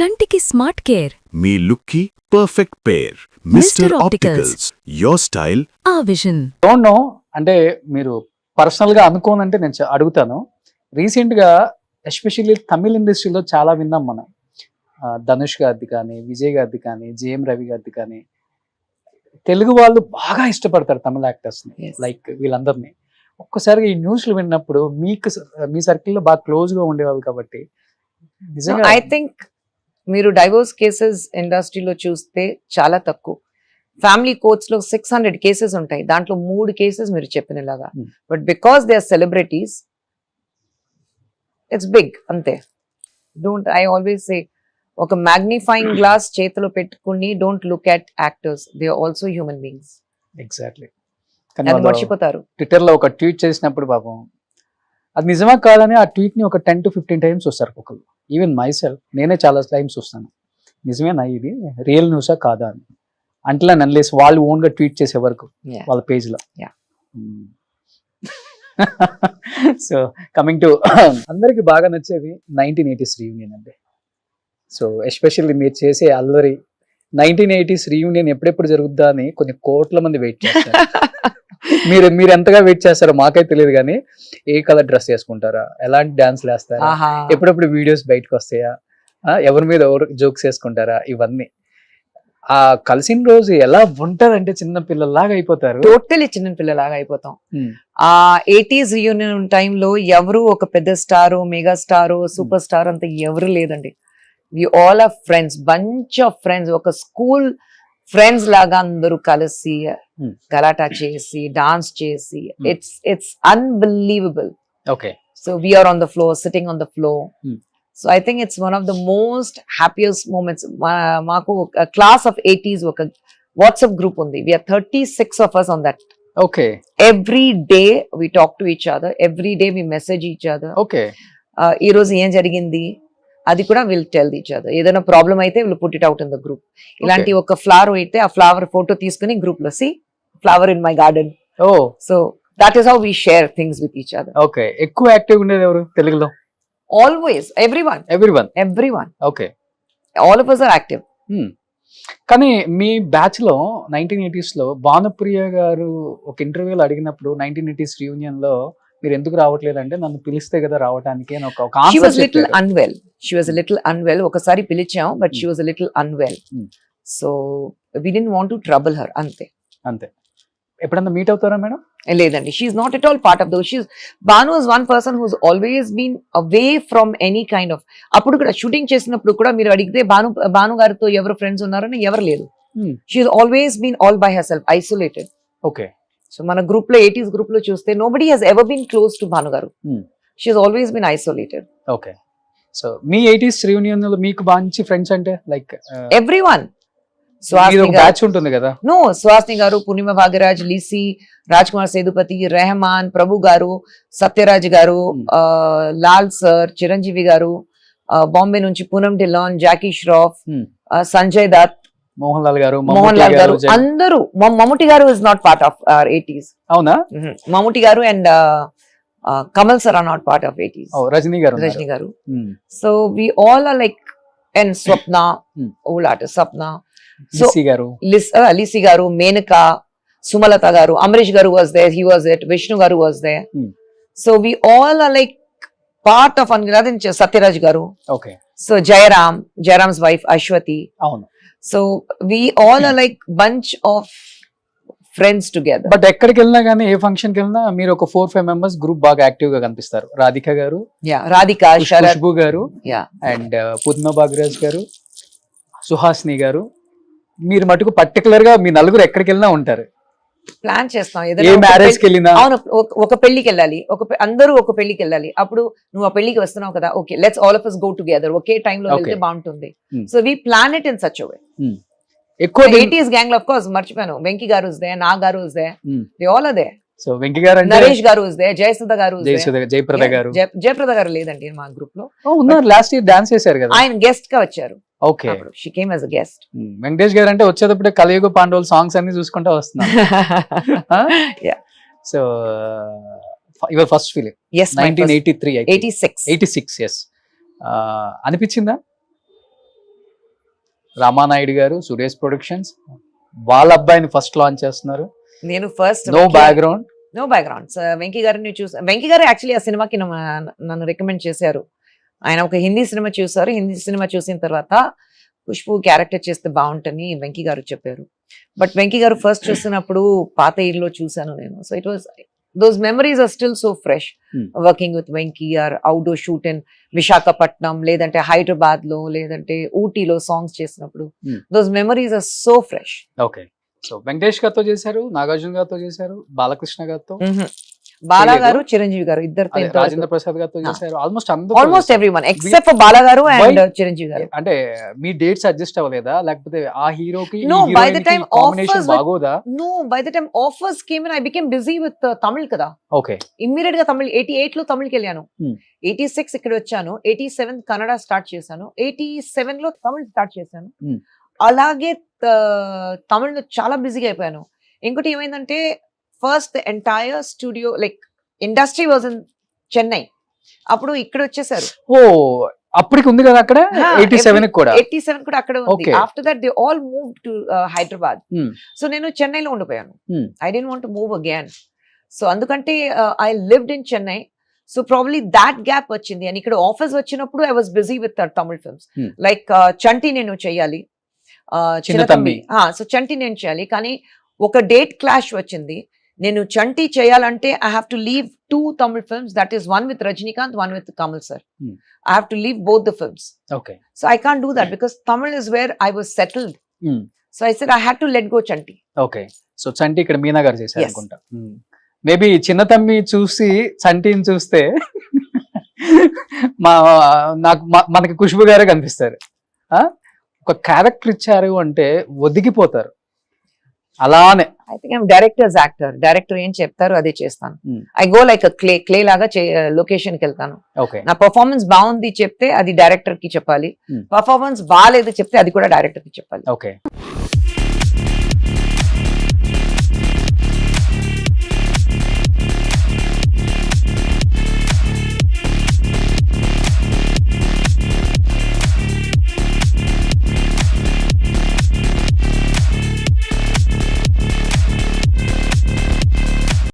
కంటికి smart care. మీ లుక్కి perfect pair. Mister Opticals, your style ఆ విజన్. డోంట్ నో అంటే మీరు పర్సనల్ గా అనుకోనంటే నేను అడుగుతాను. రీసెంట్ గా ఎస్పెషల్లీ తమిళ ఇండస్ట్రీలో చాలా విన్నాం మనం. ధనుష్ గారిది కానీ, విజయ్ గారిది కానీ, జేఎం రవి గారిది కానీ, తెలుగు వాళ్ళు బాగా ఇష్టపడతారు తమిళ యాక్టర్స్ ని. Yes. లైక్ వీళ్ళందరినీ ఒక్కసారిగా ఈ న్యూస్లు విన్నప్పుడు మీ సర్కిల్లో బాగా క్లోజ్ గా ఉండేవాళ్ళు కాబట్టి నిజంగా ఐ థింక్ మీరు డైవోర్స్ కేసెస్ ఇండస్ట్రీలో చూస్తే చాలా తక్కువ. ఫ్యామిలీ కోర్ట్స్ లో 600 కేసెస్ ఉంటాయి, దాంట్లో 3 కేసెస్ మీరు చెప్పినలాగా. But because they are celebrities it's big అంతే. డోంట్ ఐ ఆల్వేస్ సే ఒక మ్యాగ్నిఫైయింగ్ గ్లాస్ చేతిలో పెట్టుకుని don't look at actors, they are also human beings. Exactly. అది మర్చిపోతారు. ట్విట్టర్ లో ఒక ట్వీట్ చేసినప్పుడు పాపం అది నిజమా కాదని ఆ ట్వీట్ ని ఒక 10 to 15 టైమ్స్ చూస్తారు ఒకళ్ళు. ఈవెన్ మై సెల్ఫ్ నేనే చాలా టైమ్స్ చూస్తాను, నిజమేనా ఇది రియల్ న్యూసా కాదా అని. అంట్లా అన్లెస్ వాళ్ళు ఓన్ గా ట్వీట్ చేసే వరకు Yeah. వాళ్ళ పేజ్ లో. Yeah. సో కమింగ్ టు అందరికి బాగా నచ్చేది 1980s రీయూనియన్ అండి. సో ఎస్పెషల్లీ మీరు చేసే అల్లరి 1980s రీయూనియన్ ఎప్పుడెప్పుడు జరుగుద్దా అని కొన్ని కోట్ల మంది వెయిట్ చేస్తారు. మీరు ఎంతగా వెయిట్ చేస్తారో మాకైతే తెలియదు కానీ, ఏ కలర్ డ్రెస్ వేసుకుంటారా, ఎలాంటి డాన్స్లు వేస్తారా, ఎప్పుడప్పుడు వీడియోస్ బయటకు వస్తాయా, ఎవరి మీద ఎవరు జోక్స్ వేసుకుంటారా, ఇవన్నీ ఆ కలిసిన రోజు ఎలా ఉంటదంటే చిన్న పిల్లలాగా అయిపోతారు. టోటలీ చిన్న పిల్లలాగా అయిపోతాం. ఆ 80s రియూనియన్ టైంలో ఎవరు ఒక పెద్ద star, mega star, super star అంత ఎవరు లేదండి. We all are friends, bunch of friends, ఒక స్కూల్ ఫ్రెండ్స్ లాగా అందరూ కలిసి గలాటా చేసి డాన్స్ చేసి it's unbelievable. Okay. So we're on the floor, sitting on the floor. So I think it's one of the most happiest moments. మాకు class of 80s ఒక WhatsApp group ఉంది. We're 36 of us on that. Okay. Every day we talk to each other, every day we message each other. Okay. ఈ రోజు ఏం జరిగింది అది కూడా will tell each other. ఏదైనా ప్రాబ్లం అయితే will put it out in the group. ఇలాంటి ఒక ఫ్లవర్ అయితే ఆ ఫ్లవర్ ఫోటో తీసుకుని గ్రూప్ లో, see flower in my garden. Oh, so that is how we share things with each other. Okay. ఎక్కువ active ఉండేది ఎవరు తెలుగులో? Always everyone. Okay. All of us are active. కానీ మీ బ్యాచ్ లో 1980s లో భానుప్రియ గారు ఒక ఇంటర్వ్యూలో అడిగినప్పుడు 1980s రీయూనియన్ లో మీరు ఎందుకు రావట్లేదు అంటే, నన్ను పిలిస్తే కదా రావడానికి అని ఒక She was a little unwell. ఒకసారి పిలిచాం, but she was a little unwell. So we didn't want to trouble her. అంతే. ఎప్పుడన్నా మీట్ అవుతారా మేడం? లేదండి, she's not at all part of those. Bhanu is one person who's always been away from any kind of. అప్పుడు కూడా shooting చేసినప్పుడు కూడా మీరు అడిగితే భాను గారితో ఎవరు ఫ్రెండ్స్ ఉన్నారని ఎవరు లేదు. She always been all by herself, isolated. Okay. So మన గ్రూప్ లో 80s గ్రూప్ లో చూస్తే nobody has ever been close to Bhanu గారు. She always been isolated. Okay. So మీ 80s రీయూనియన్ లో మీకు మంచి ఫ్రెండ్స్ అంటే లైక్ ఎవ్రీవన్. బ్యాచ్ ఉంటుంది కదా? నో, స్వాస్ని గారు, పూర్ణిమ భాగ్యరాజ్, లీసీ, రాజ్ కుమార్ సేదుపతి, రెహమాన్, ప్రభు గారు, సత్యరాజ్ గారు, లాల్ సర్, చిరంజీవి గారు, బాంబే నుంచి పూనం ఢిల్లాన్, జాకీ ష్రాఫ్, సంజయ్ దత్, మోహన్ లాల్ గారు, అందరూ. మమ్ముటి గారు is not part of 80s. అవునా? మమ్ముటి గారు and Kamal sir are not part of 80s. Rajini గారు. So we all are like, and Swapna, old artist Swapna, Lissy గారు, మేనక, సుమలత గారు, అమరీష్ గారు was there, he was it, Vishnu గారు was there. So we all are like part of Sathyaraj గారు. Okay. So Jayaram's wife Aswathy. అవును. So we all are like bunch of friends together. But ఎక్కడికి వెళ్ళినా కానీ, ఏ function కి వెళ్ళినా మీరు ఒక 4-5 మెంబర్స్ గ్రూప్ బాగా యాక్టివ్ గా కనిపిస్తారు. రాధిక గారు, ఖుష్బు గారు, అండ్ పూర్ణిమ భాగ్యరాజ్ గారు, సుహాసిని గారు. మీరు మటుకు పర్టికులర్ గా మీ నలుగురు ఎక్కడికి వెళ్ళినా ఉంటారు. ప్లాన్ చేస్తాం. అవును, ఒక పెళ్లికి వెళ్ళాలి, అందరూ ఒక పెళ్లికి వెళ్ళాలి. అప్పుడు నువ్వు ఆ పెళ్లికి వస్తున్నావు కదా, okay let's all of us go together. ఒకే టైంలో వెళ్తే బాగుంటుంది. So we plan it in such a way. ఎక్కువ 80s గ్యాంగ్ లో ఆఫ్ కోర్స్ మర్చిపోయాను, వెంకీ గారు is there, Nag garu is there, they all are there. So Venky garu, Naresh గారు ఇస్ దేర్, జయసుధ గారు, జయప్రద గారు లేదండి మా గ్రూప్ లో ఉన్నారు. లాస్ట్ ఇయర్ డాన్స్ చేశారు కదా, ఆయన గెస్ట్ గా వచ్చారు. Okay. She came as a guest. Venkatesh గారు అంటే వచ్చేటప్పుడే కలియుగ పాండవుల సాంగ్స్ అన్ని చూసుకుంటూ వస్తున్నారు. So your first film 1986. yes. అనిపించిందా రామానాయుడు గారు, సురేష్ ప్రొడక్షన్స్ వాళ్ళ అబ్బాయిని ఫస్ట్ లాంచ్ చేస్తున్నారు. నేను first no background. No background. Venky గారిని చూసి, వెంకీ గారు యాక్చువల్లీ ఆ సినిమాకి నన్ను రికమెండ్ చేశారు. ఆయన ఒక హిందీ సినిమా చూసారు. హిందీ సినిమా చూసిన తర్వాత ఖుష్బు క్యారెక్టర్ చేస్తే బాగుంటుంది వెంకీ గారు చెప్పారు. బట్ వెంకీ గారు ఫస్ట్ చూసినప్పుడు పాత ఇల్లు చూసాను నేను. So it was those memories are still so fresh. Working with Venky or outdoor shoot in Visakhapatnam, లేదంటే హైదరాబాద్ లో, లేదంటే ఊటీలో సాంగ్స్ చేసినప్పుడు those memories are so fresh. Okay. So Venkatesh గారితో చేశారు, నాగార్జున గారితో చేశారు, బాలకృష్ణ గారితో, బాలా గారు, చిరంజీవి గారు ఇద్దరితో, రాజేంద్ర ప్రసాద్ గారితో చేశారు. Almost everyone except for Bala గారు అండ్ చిరంజీవి గారు. అంటే మీ డేట్స్ అడ్జస్ట్ అవ్వలేదా, లేకపోతే ఆ హీరోకి No, by the time combination offers with- బాగోదా? No, by the time offers came in, I became busy with Tamil కదా. ఓకే. ఇమ్మీడియట్ గా తమిళ్ 88 లో తమిళకి వెళ్ళాను. 86 ఇక్కడ వచ్చాను. 87 కన్నడ స్టార్ట్ చేశాను. 87 లో తమిళ్ స్టార్ట్ చేశాను. అలాగే తమిళ్లో చాలా బిజీగా అయిపోయాను. ఇంకోటి ఏమైందంటే first entire studio like industry was in Chennai. అప్పుడు ఇక్కడ వచ్చేసారు. ఓ అప్పటికి ఉంది కదా అక్కడ 87 కూడా. 87 కూడా అక్కడ ఉంది. Okay. After that they all move to Hyderabad. So నేను చెన్నైలో ఉండిపోయాను. I didn't want to move again. So అందుకంటే I lived in Chennai. So probably that gap వచ్చింది. అండ్ ఇక్కడ ఆఫర్స్ వచ్చినప్పుడు I was busy with Tamil films. Like Chanti నేను చేయాలి, చిన్న తమ్మి. సో చంటి నేను చేయాలి, కానీ ఒక డేట్ క్లాష్ వచ్చింది. నేను చంటి చేయాలంటే I have to leave 2 Tamil films, that is one with Rajinikanth, one with Kamal sir. I have to leave both the films. Okay. So I can't do that because Tamil is where I was settled. So I said I had to let go Chanti. Okay. So Chanti ఇక్కడ మీనా గారు చేశారు Yes. అనుకుంటా. Maybe చిన్న తమ్మి చూసి చంటిని చూస్తే మనకి ఖుష్బు గారే కనిపిస్తారు. ఒక క్యారెక్టర్ ఇచ్చారు అంటే ఒదిగిపోతారు అలానే. I think I'm director's actor. Director ఏం చెప్తారు అదే చేస్తాను. I go like a clay లాగా లొకేషన్ కి వెళ్తాను. ఓకే. నా పర్ఫార్మెన్స్ బాగుంది చెప్తే అది డైరెక్టర్ కి చెప్పాలి. పర్ఫార్మెన్స్ బాగాలేదు చెప్తే అది కూడా డైరెక్టర్ కి చెప్పాలి. ఓకే.